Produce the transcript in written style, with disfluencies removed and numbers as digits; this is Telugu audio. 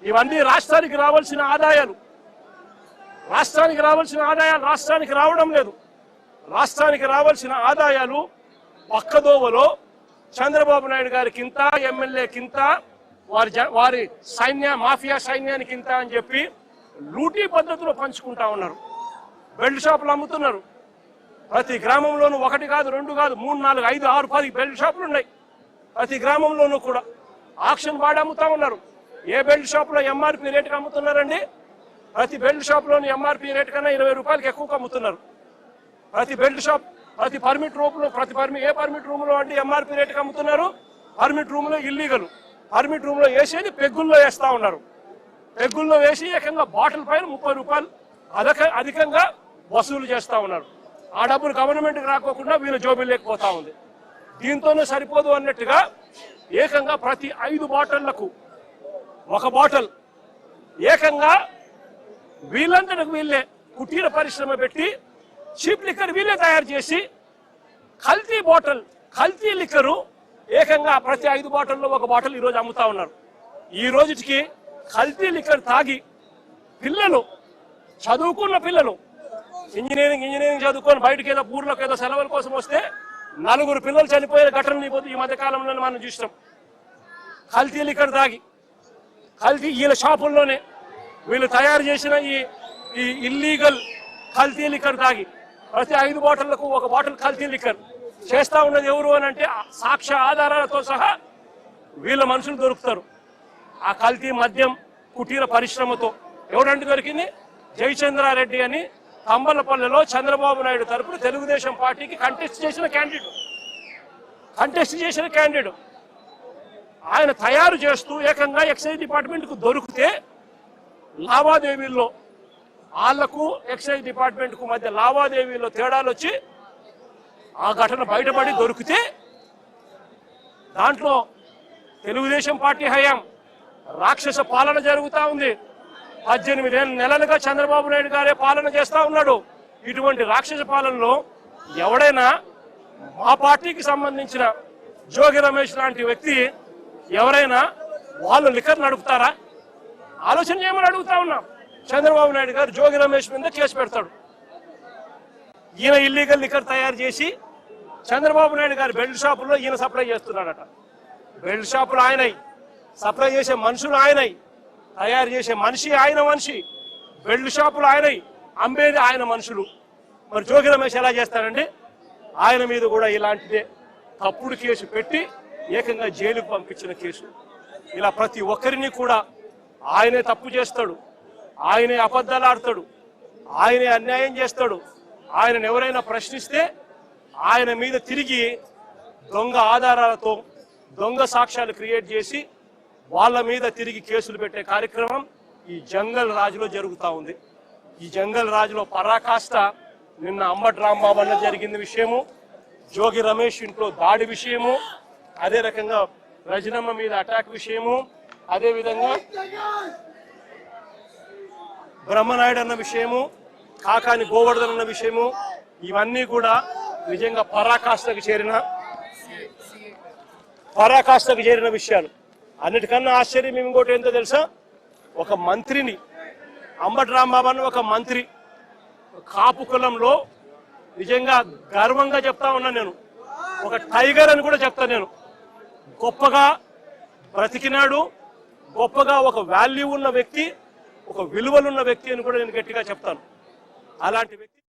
ఇవన్నీ రాష్ట్రానికి రావాల్సిన ఆదాయాలు. రాష్ట్రానికి రావడం లేదు. రాష్ట్రానికి రావాల్సిన ఆదాయాలు పక్కదోవలో చంద్రబాబు నాయుడు గారికి ఇంత, ఎమ్మెల్యేకింత, వారి మాఫియా సైన్యానికి ఇంత అని చెప్పి లూటీ పద్ధతిలో పంచుకుంటా ఉన్నారు. బెల్ట్ షాపులు అమ్ముతున్నారు. ప్రతి గ్రామంలోనూ 1 కాదు, 2 కాదు, 3, 4, 5, 6, 10 బెల్ట్ షాపులు ఉన్నాయి. ప్రతి గ్రామంలోనూ కూడా ఆక్షన్ వాడి అమ్ముతా ఉన్నారు. ఏ బెల్ట్ షాపులో ఎంఆర్పీ రేటుకి అమ్ముతున్నారండి? ప్రతి బెల్ట్ షాప్లోని ఎంఆర్పీ రేటు కన్నా 20 రూపాయలకి ఎక్కువగా అమ్ముతున్నారు. ప్రతి బెల్ట్ షాప్, ప్రతి పర్మిట్ రూమ్లో, ఏ పర్మిట్ రూమ్లో అంటే ఎంఆర్పీ రేటుకి అమ్ముతున్నారు. పర్మిట్ రూమ్లో ఇల్లీగల్. పర్మిట్ రూమ్లో వేసేది పెగ్గుల్లో వేస్తా ఉన్నారు. పెగ్గుల్లో వేసి ఏకంగా బాటిల్ పైన 30 రూపాయలు అధికంగా వసూలు చేస్తా ఉన్నారు. ఆ డబ్బులు గవర్నమెంట్కి రాకోకుండా వీళ్ళు జోబీలు లేకపోతా ఉంది. దీంతోనే సరిపోదు అన్నట్టుగా ఏకంగా ప్రతి 5 బాటిళ్లకు 1 బాటిల్ ఏకంగా వీళ్ళంతటికి వీళ్ళే కుటీర పరిశ్రమ పెట్టి చీప్ లిక్కర్ వీళ్ళే తయారు చేసి కల్తీ లిక్కరు ఏకంగా ప్రతి 5 బాటిల్లో 1 బాటిల్ ఈరోజు అమ్ముతా ఉన్నారు. ఈ రోజుకి కల్తీ లిక్కర్ తాగి పిల్లలు, చదువుకున్న పిల్లలు, ఇంజనీరింగ్ చదువుకొని బయటకి ఏదో ఊర్లోకి ఏదో సెలవుల కోసం వస్తే 4 పిల్లలు చనిపోయే ఘటనలు ఈ మధ్య కాలంలో మనం చూసినాం. కల్తీ లిక్కర్ తాగి, వీళ్ళ షాపుల్లోనే వీళ్ళు తయారు చేసిన ఈ ఇల్లీగల్ కల్తీ లిక్కర్ తాగి ప్రతి 5 బాటిళ్లకు 1 బాటిల్ కల్తీ లిక్కర్ చేస్తా ఉన్నది ఎవరు అని అంటే సాక్ష్య ఆధారాలతో సహా వీళ్ళ మనుషులు దొరుకుతారు. ఆ కల్తీ మద్యం కుటీర పరిశ్రమతో ఎవరంటే దొరికింది? జయచంద్రారెడ్డి అని తంబలపల్లెలో చంద్రబాబు నాయుడు తరపున తెలుగుదేశం పార్టీకి కంటెస్ట్ చేసిన క్యాండిడేట్ ఆయన తయారు చేస్తూ ఏకంగా ఎక్సైజ్ డిపార్ట్మెంట్కు దొరికితే లావాదేవీల్లో వాళ్లకు ఎక్సైజ్ డిపార్ట్మెంట్కు మధ్య లావాదేవీల్లో తేడాలు వచ్చి ఆ ఘటన బయటపడి దొరికితే దాంట్లో తెలుగుదేశం పార్టీ హయాం రాక్షస పాలన జరుగుతూ ఉంది. 18 నెలలుగా చంద్రబాబు నాయుడు గారే పాలన చేస్తా ఉన్నాడు. ఇటువంటి రాక్షస పాలనలో ఎవడైనా మా పార్టీకి సంబంధించిన జోగి రమేష్ లాంటి వ్యక్తి ఎవరైనా వాళ్ళు లిక్కర్ నడుపుతారా? ఆలోచన చేయమని అడుగుతా ఉన్నాం. చంద్రబాబు నాయుడు గారు జోగి రమేష్ మీద కేసు పెడతాడు. ఈయన ఇల్లీగల్ లిక్కర్ తయారు చేసి చంద్రబాబు నాయుడు గారు బెల్ట్ షాపుల్లో ఈయన సప్లై చేస్తున్నాడట. బెల్ట్ షాపులు ఆయనై, సప్లై చేసే మనుషులు ఆయనై, తయారు చేసే మనిషి, బెల్ట్ షాపులు ఆయనై, అమ్మేది ఆయన మనుషులు. మరి జోగి రమేష్ ఎలా చేస్తారండి? ఆయన మీద కూడా ఇలాంటిదే తప్పుడు కేసు పెట్టి ఏకంగా జైలుకు పంపించిన కేసు. ఇలా ప్రతి ఒక్కరిని కూడా ఆయనే తప్పు చేస్తాడు, ఆయనే అబద్ధాలు ఆడతాడు, ఆయనే అన్యాయం చేస్తాడు. ఆయనను ఎవరైనా ప్రశ్నిస్తే ఆయన మీద తిరిగి దొంగ ఆధారాలతో దొంగ సాక్ష్యాలు క్రియేట్ చేసి వాళ్ళ మీద తిరిగి కేసులు పెట్టే కార్యక్రమం ఈ జంగల్ రాజులో జరుగుతూ ఉంది. ఈ జంగల్ రాజులో పరాకాష్ట నిన్న అంబటి రాంబాబు అన్న జరిగిన విషయము, జోగి రమేష్ ఇంట్లో దాడి విషయము, అదే రకంగా రజనమ్మ మీద అటాక్ విషయము, అదే విధంగా బ్రహ్మనాయుడు అన్న విషయము, కాకాని గోవర్ధన్ అన్న విషయము, ఇవన్నీ కూడా నిజంగా పరాకాష్ఠకు చేరిన విషయాలు. అన్నిటికన్నా ఆశ్చర్యం ఇంకోటి ఏంటో తెలుసా? ఒక మంత్రిని, అంబటి రాంబాబు అన్న ఒక మంత్రి, కాపు కులంలో నిజంగా గర్వంగా చెప్తా ఉన్నా నేను, ఒక టైగర్ అని కూడా చెప్తా నేను. గొప్పగా బ్రతికినాడు, గొప్పగా ఒక వాల్యూ ఉన్న వ్యక్తి, ఒక విలువలున్న వ్యక్తి అని కూడా నేను గట్టిగా చెప్తాను. అలాంటి వ్యక్తి